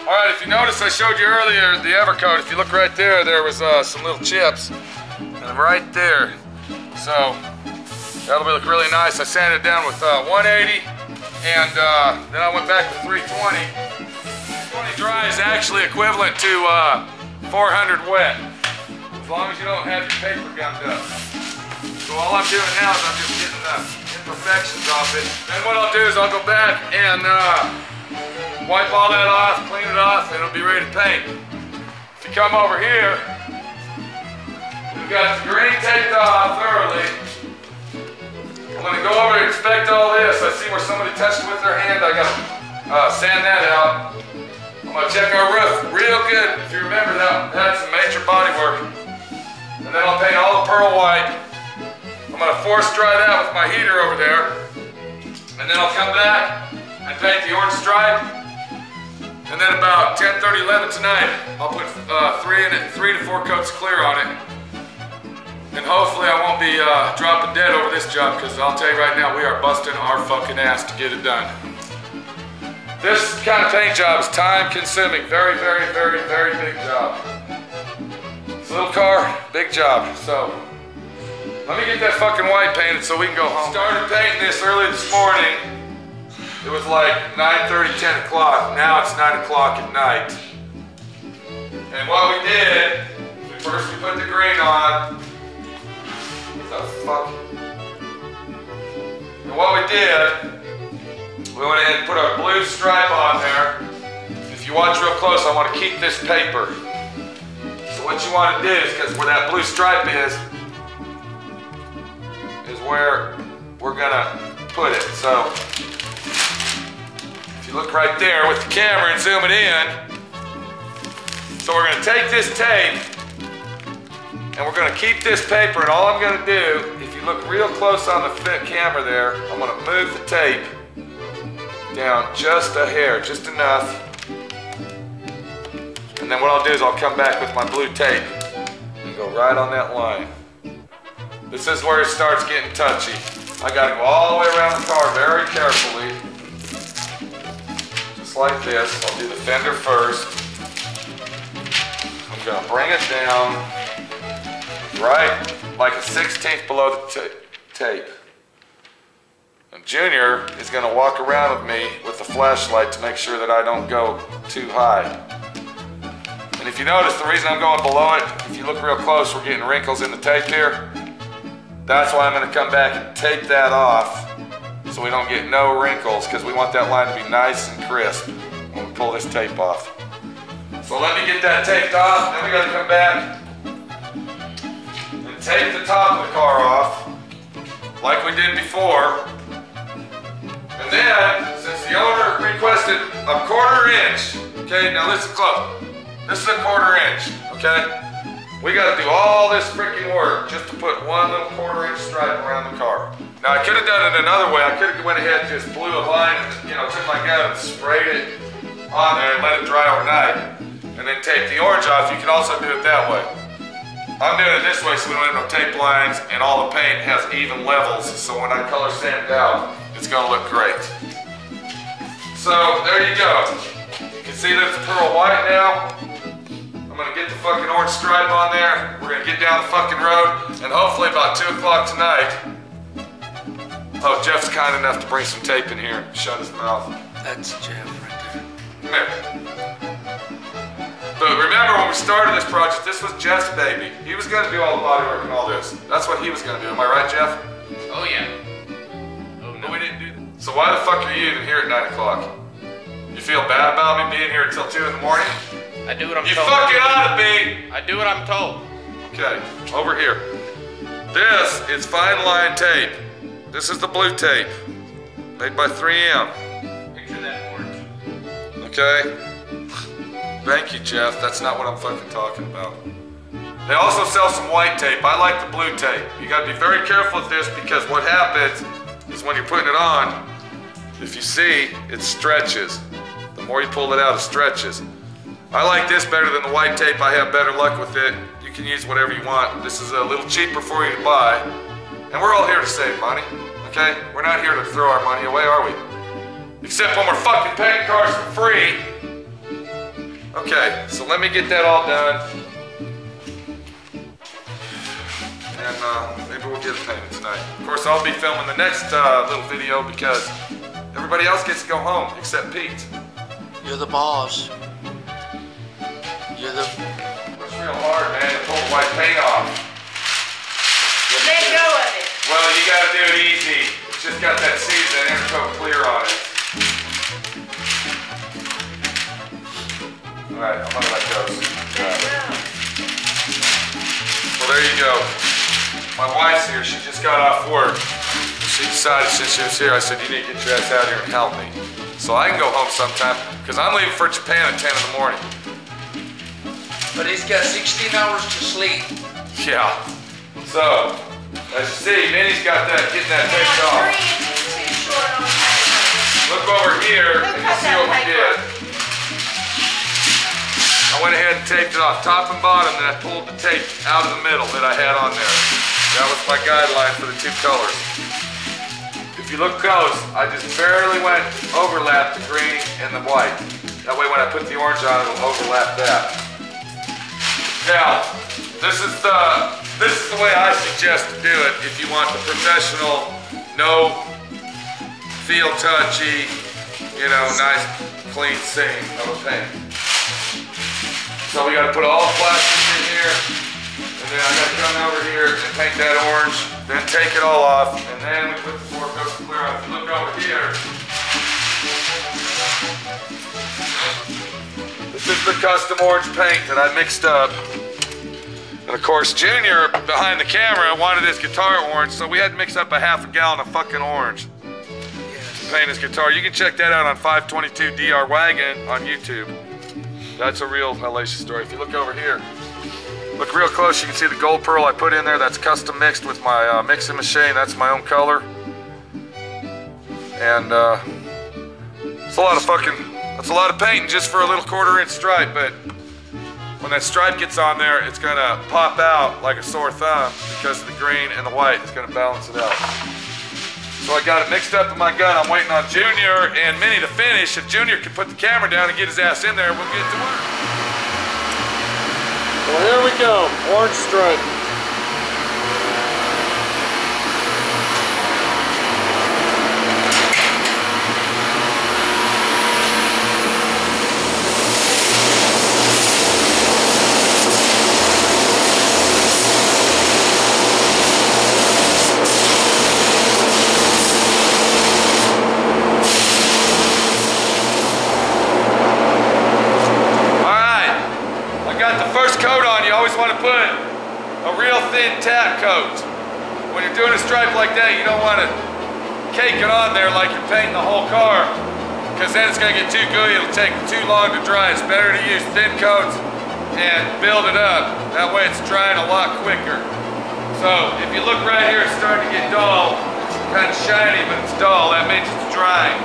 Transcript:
Alright, if you notice, I showed you earlier the Evercoat. If you look right there, there was some little chips. And right there. So, that'll look really nice. I sanded it down with 180. And then I went back to 320. 320 dry is actually equivalent to 400 wet. As long as you don't have your paper gummed up. So all I'm doing now is I'm just getting the imperfections off it. Then what I'll do is I'll go back and wipe all that off, clean it off, and it'll be ready to paint. If you come over here, we've got the green taped off thoroughly. I'm going to go over and inspect all this. I see where somebody touched it with their hand. I got to sand that out. I'm going to check our roof real good. If you remember that, that's some major body work. And then I'll paint all the pearl white. I'm going to force dry that with my heater over there. And then I'll come back and paint the orange stripe. And then about 10:30, 11 tonight, I'll put 3 to 4 coats of clear on it. And hopefully I won't be dropping dead over this job, because I'll tell you right now, we are busting our fucking ass to get it done. This kind of paint job is time consuming. Very, very, very, very big job. It's a little car, big job. So, let me get that fucking white painted so we can go home. Started painting this early this morning. It was like 9:30, 10 o'clock. Now it's 9 o'clock at night. And what we did, first we put the green on. What the fuck? And what we did, we went ahead and put our blue stripe on there. If you watch real close, I want to keep this paper. So what you want to do is, because where that blue stripe is where we're gonna put it. So if you look right there with the camera and zoom it in, so we're gonna take this tape and we're gonna keep this paper, and all I'm gonna do, if you look real close on the camera there, I'm gonna move the tape down just a hair, just enough. And then what I'll do is I'll come back with my blue tape and go right on that line. This is where it starts getting touchy. I gotta go all the way around the car very carefully. Just like this. I'll do the fender first. I'm gonna bring it down right like a 1/16 below the tape. And Junior is gonna walk around with me with the flashlight to make sure that I don't go too high. And if you notice, the reason I'm going below it, if you look real close, we're getting wrinkles in the tape here. That's why I'm going to come back and tape that off so we don't get no wrinkles, because we want that line to be nice and crisp when we pull this tape off. So let me get that taped off, then we got to come back and tape the top of the car off like we did before. And then, since the owner requested a 1/4 inch, okay, now listen close. This is a 1/4 inch, okay? We got to do all this freaking work just to put one little 1/4 inch stripe around the car. Now I could have done it another way. I could have went ahead and just blew a line and, you know, took my gun and sprayed it on there and let it dry overnight, and then tape the orange off. You can also do it that way. I'm doing it this way so we don't have no tape lines, and all the paint has even levels, so when I color sand it out, it's gonna look great. So there you go. You can see that it's pearl white now. I'm gonna get the fucking orange stripe on there. We're gonna get down the fucking road, and hopefully about 2 o'clock tonight. Oh, Jeff's kind enough to bring some tape in here and shut his mouth. That's Jeff right there. Come here. But remember, when we started this project, this was Jeff's baby. He was gonna do all the body work and all this. That's what he was gonna do. Am I right, Jeff? Oh yeah. Oh no. But we didn't do that. So why the fuck are you even here at 9 o'clock? You feel bad about me being here until 2 in the morning? I do what I'm told. You fucking ought to be! I do what I'm told. Okay, over here. This is fine line tape. This is the blue tape, made by 3M. Picture that orange. Okay? Thank you, Jeff. That's not what I'm fucking talking about. They also sell some white tape. I like the blue tape. You gotta be very careful with this, because what happens is when you're putting it on, if you see, it stretches. The more you pull it out, it stretches. I like this better than the white tape. I have better luck with it. You can use whatever you want. This is a little cheaper for you to buy. And we're all here to save money, okay? We're not here to throw our money away, are we? Except when we're fucking painting cars for free. Okay, so let me get that all done. And maybe we'll get it painted tonight. Of course, I'll be filming the next little video because everybody else gets to go home except Pete. You're the boss. You're the... It's real hard, man, to pull the white paint off. Let go of it. Well, you gotta do it easy. It's just got that season Intercoat clear on it. Alright, I'm gonna let go. Well, there you go. My wife's here. She just got off work. She decided since she was here, I said, you need to get your ass out here and help me. So I can go home sometime, because I'm leaving for Japan at 10 in the morning. But he's got 16 hours to sleep. Yeah. So, as you see, Minnie's got that, getting that taped off. 3 inches too short on paper. Look over here and you see what we did. I went ahead and taped it off top and bottom, and I pulled the tape out of the middle that I had on there. That was my guideline for the 2 colors. If you look close, I just barely went overlap the green and the white. That way when I put the orange on, it'll overlap that. Now, this is the way I suggest to do it if you want the professional, no feel touchy, you know, nice clean seam of a paint. So we gotta put all the plastic in here, and then I gotta come over here and paint that orange, then take it all off, and then we put the 4 coats of clear on. If you look over here, this is the custom orange paint that I mixed up. And of course, Junior, behind the camera, wanted his guitar orange, so we had to mix up a half a gallon of fucking orange to paint his guitar. You can check that out on 522 DR Wagon on YouTube. That's a real hellacious story. If you look over here, look real close, you can see the gold pearl I put in there. That's custom mixed with my mixing machine. That's my own color. And it's a lot of that's a lot of painting just for a little 1/4 inch stripe, but when that stripe gets on there, it's gonna pop out like a sore thumb because of the green and the white. It's gonna balance it out. So I got it mixed up in my gun. I'm waiting on Junior and Minnie to finish. If Junior can put the camera down and get his ass in there, we'll get to work. Well, here we go, orange stripe. Put a real thin tack coat. When you're doing a stripe like that, you don't want to cake it on there like you're painting the whole car, because then it's going to get too gooey. It'll take too long to dry. It's better to use thin coats and build it up. That way it's drying a lot quicker. So if you look right here, it's starting to get dull. It's kind of shiny, but it's dull. That means it's drying.